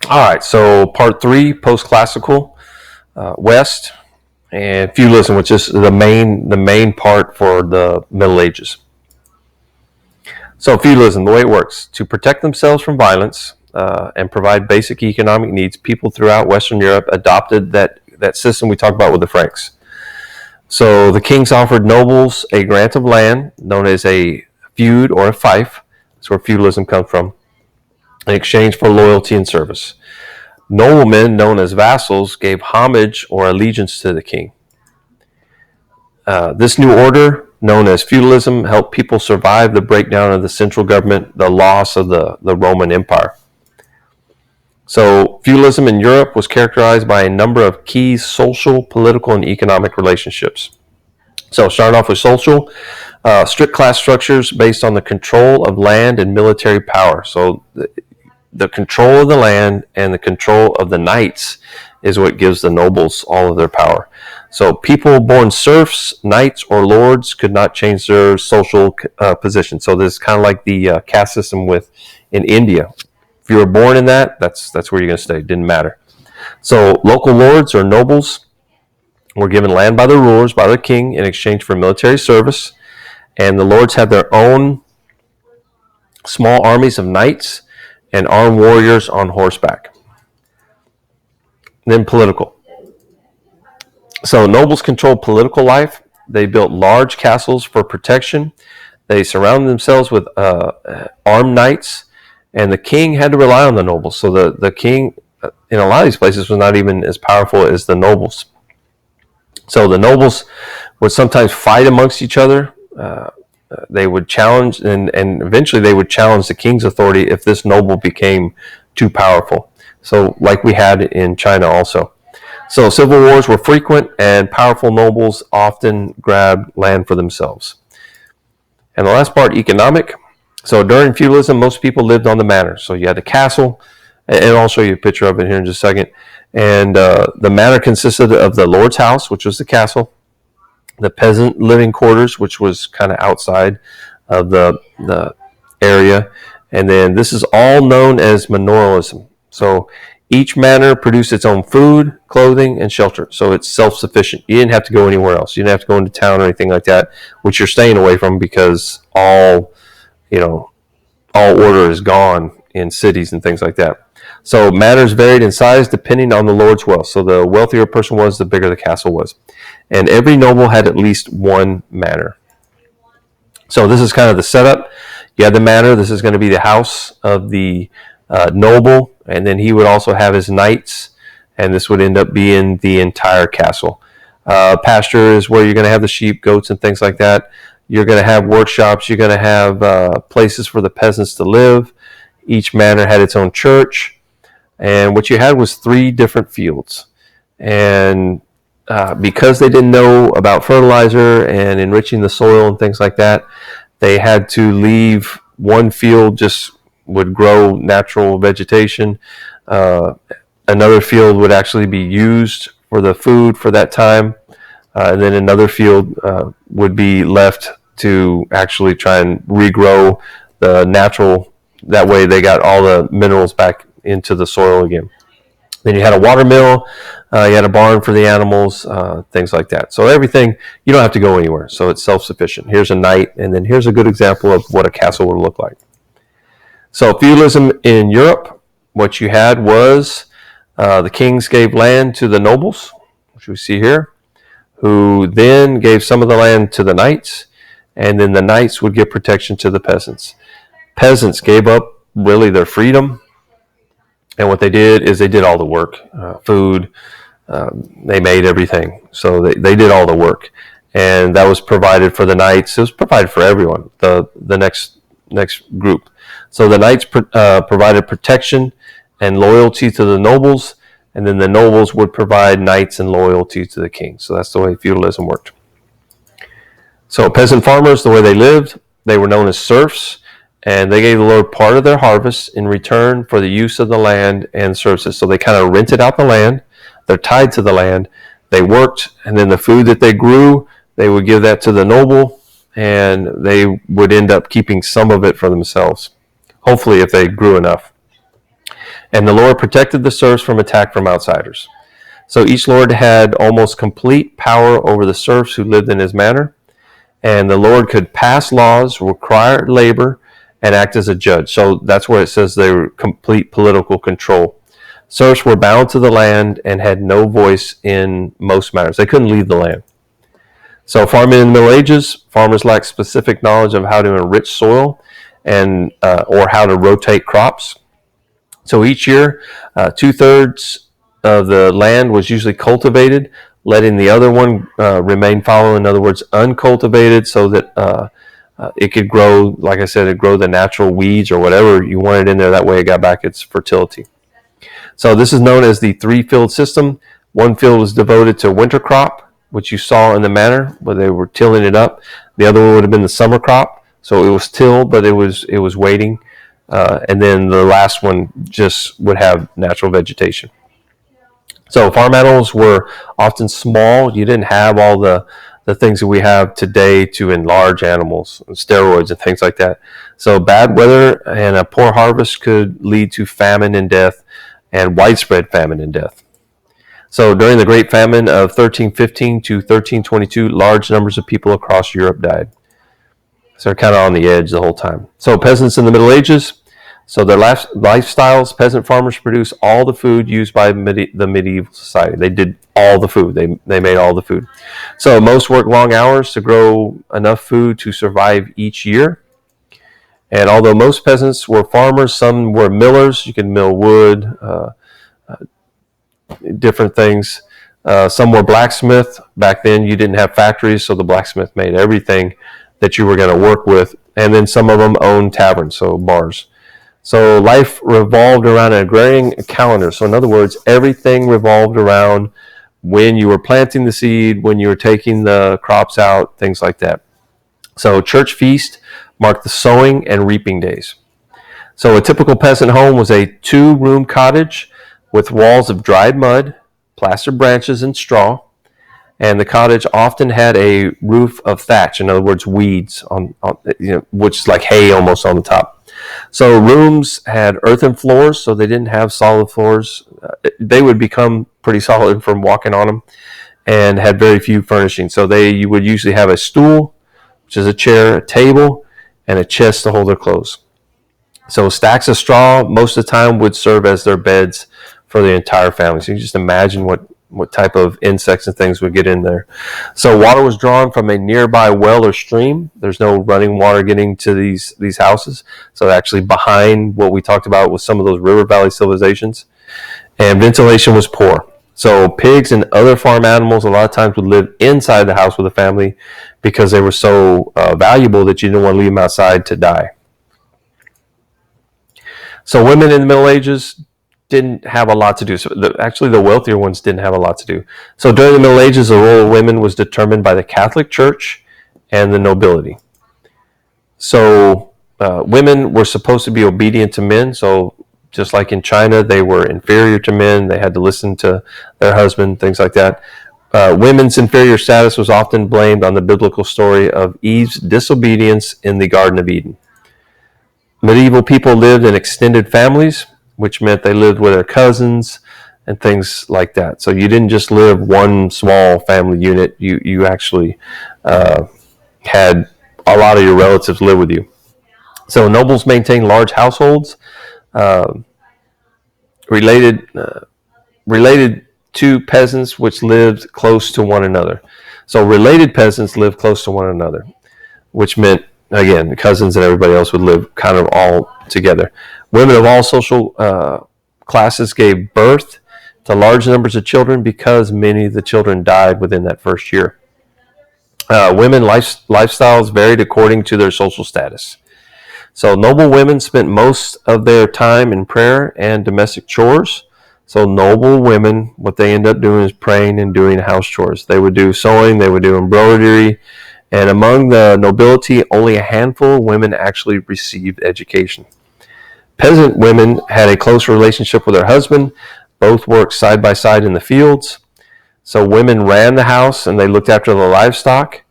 All right, so part three, post-classical West, and feudalism, which is the main part for the Middle Ages. So feudalism, the way it works, to protect themselves from violence and provide basic economic needs, people throughout Western Europe adopted that system we talked about with the Franks. So the kings offered nobles a grant of land known as a feud or a fief. That's where feudalism comes from, in exchange for loyalty and service. Noblemen, known as vassals, gave homage or allegiance to the king. This new order, known as feudalism, helped people survive the breakdown of the central government, the loss of the Roman Empire. So feudalism in Europe was characterized by a number of key social, political, and economic relationships. So starting off with social, strict class structures based on the control of land and military power. So the control of the land and the control of the knights is what gives the nobles all of their power. So people born serfs, knights, or lords could not change their social position. So this is kind of like the caste system in India. If you were born in that's where you're going to stay. It didn't matter. So local lords or nobles were given land by their rulers, by their king, in exchange for military service. And the lords had their own small armies of knights and armed warriors on horseback. Then political. So nobles controlled political life. They built large castles for protection. They surrounded themselves with armed knights, and the king had to rely on the nobles. So the king, in a lot of these places, was not even as powerful as the nobles. So the nobles would sometimes fight amongst each other. They would challenge, and eventually they would challenge the king's authority if this noble became too powerful. So like we had in China also. So civil wars were frequent, and powerful nobles often grabbed land for themselves. And the last part, economic. So during feudalism, most people lived on the manor. So you had a castle, and I'll show you a picture of it here in just a second. And the manor consisted of the lord's house, which was the castle, the peasant living quarters, which was kind of outside of the area. And then this is all known as manorialism. So each manor produced its own food, clothing, and shelter. So it's self-sufficient. You didn't have to go anywhere else. You didn't have to go into town or anything like that, which you're staying away from because all order is gone in cities and things like that. So manors varied in size depending on the lord's wealth. So the wealthier a person was, the bigger the castle was. And every noble had at least one manor. So this is kind of the setup. You had the manor. This is going to be the house of the noble, and then he would also have his knights, and this would end up being the entire castle. Pasture is where you're going to have the sheep, goats, and things like that. You're going to have workshops. You're going to have places for the peasants to live. Each manor had its own church, and what you had was 3 different fields. And because they didn't know about fertilizer and enriching the soil and things like that, they had to leave one field just would grow natural vegetation. Another field would actually be used for the food for that time. And then another field would be left to actually try and regrow the natural. That way they got all the minerals back into the soil again. Then you had a water mill, you had a barn for the animals, things like that. So everything, you don't have to go anywhere. So it's self-sufficient. Here's a knight, and then here's a good example of what a castle would look like. So feudalism in Europe, what you had was the kings gave land to the nobles, which we see here, who then gave some of the land to the knights, and then the knights would give protection to the peasants. Peasants gave up really their freedom, and what they did is they did all the work, food, they made everything. So they did all the work, and that was provided for the knights. It was provided for everyone, the next group. So the knights provided protection and loyalty to the nobles, and then the nobles would provide knights and loyalty to the king. So that's the way feudalism worked. So peasant farmers, the way they lived, they were known as serfs, and they gave the Lord part of their harvest in return for the use of the land and services. So they kind of rented out the land. They're tied to the land. They worked, and then the food that they grew, they would give that to the noble, and they would end up keeping some of it for themselves, hopefully if they grew enough. And the Lord protected the serfs from attack from outsiders. So each lord had almost complete power over the serfs who lived in his manor. And the Lord could pass laws, require labor, and act as a judge. So that's where it says they were complete political control. Serfs were bound to the land and had no voice in most matters. They couldn't leave the land. So farming in the Middle Ages, farmers lacked specific knowledge of how to enrich soil and or how to rotate crops. So each year, 2/3 of the land was usually cultivated, letting the other one remain fallow, in other words, uncultivated, so that it could grow, like I said, it grow the natural weeds or whatever you wanted in there. That way it got back its fertility. So this is known as the three-field system. One field was devoted to winter crop, which you saw in the manor where they were tilling it up. The other one would have been the summer crop. So it was tilled, but it was waiting. And then the last one just would have natural vegetation. So farm animals were often small. You didn't have all the things that we have today to enlarge animals, steroids and things like that. So bad weather and a poor harvest could lead to famine and death, and widespread famine and death. So during the Great Famine of 1315 to 1322, large numbers of people across Europe died. So they're kind of on the edge the whole time. So peasants in the Middle Ages, so their lifestyles, peasant farmers produced all the food used by the medieval society. They did all the food. They made all the food. So most worked long hours to grow enough food to survive each year. And although most peasants were farmers, some were millers. You could mill wood, different things. Some were blacksmith. Back then you didn't have factories, so the blacksmith made everything that you were going to work with. And then some of them owned taverns, so bars. So life revolved around an agrarian calendar. So in other words, everything revolved around when you were planting the seed, when you were taking the crops out, things like that. So church feast marked the sowing and reaping days. So a typical peasant home was a 2-room cottage with walls of dried mud, plastered branches, and straw. And the cottage often had a roof of thatch, in other words, weeds, which is like hay almost on the top. So rooms had earthen floors, so they didn't have solid floors. They would become pretty solid from walking on them, and had very few furnishings. So you would usually have a stool, which is a chair, a table, and a chest to hold their clothes. So stacks of straw most of the time would serve as their beds for the entire family. So you just imagine what type of insects and things would get in there. So water was drawn from a nearby well or stream. There's no running water getting to these houses. So actually behind what we talked about with some of those river valley civilizations. And ventilation was poor. So pigs and other farm animals a lot of times would live inside the house with the family because they were so valuable that you didn't want to leave them outside to die. So women in the Middle Ages didn't have a lot to do. So actually the wealthier ones didn't have a lot to do. So during the Middle Ages, the role of women was determined by the Catholic Church and the nobility. So women were supposed to be obedient to men. So just like in China, they were inferior to men. They had to listen to their husband, things like that. Women's inferior status was often blamed on the biblical story of Eve's disobedience in the Garden of Eden. Medieval people lived in extended families, which meant they lived with their cousins and things like that. So you didn't just live one small family unit. You actually had a lot of your relatives live with you. So nobles maintained large households related to peasants, which lived close to one another. So related peasants lived close to one another, which meant, again, the cousins and everybody else would live kind of all together. Women of all social classes gave birth to large numbers of children because many of the children died within that first year. Women lifestyles varied according to their social status. So noble women spent most of their time in prayer and domestic chores. So noble women, what they end up doing is praying and doing house chores. They would do sewing, they would do embroidery, and among the nobility, only a handful of women actually received education. Peasant women had a close relationship with their husband. Both worked side by side in the fields. So women ran the house and they looked after the livestock.